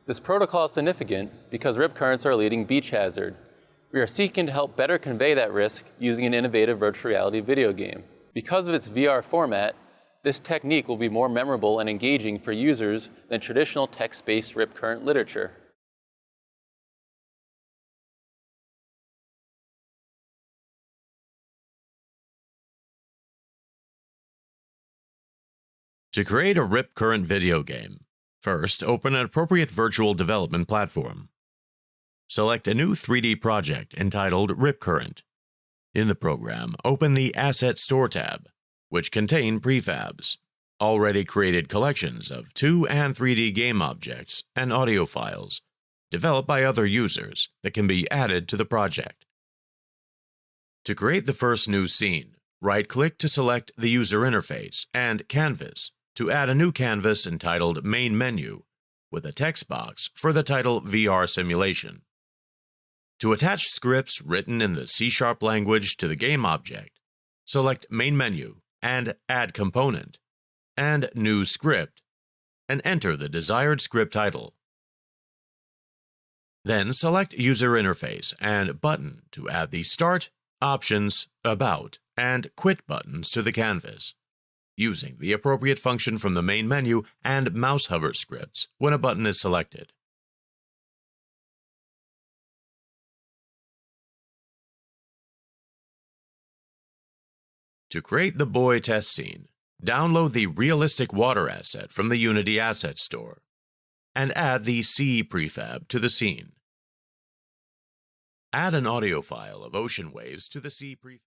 This protocol is significant because rip currents are a leading beach hazard. We are seeking to help better convey that risk using an innovative virtual reality video game. Because of its VR format, this technique will be more memorable and engaging for users than traditional text-based rip current literature. To create a rip current video game, first open an appropriate virtual development platform. Select a new 3D project entitled Rip Current. In the program, open the Asset Store tab, which contain prefabs, already created collections of 2 and 3D game objects and audio files developed by other users that can be added to the project. To create the first new scene, right-click to select the user interface and canvas to add a new canvas entitled Main Menu with a text box for the title VR Simulation. To attach scripts written in the C# language to the game object, select Main Menu and Add Component, and New Script, and enter the desired script title. Then select User Interface and Button to add the Start, Options, About, and Quit buttons to the canvas, using the appropriate function from the main menu and mouse hover scripts when a button is selected. To create the buoy test scene, download the realistic water asset from the Unity Asset Store and add the sea prefab to the scene. Add an audio file of ocean waves to the sea prefab.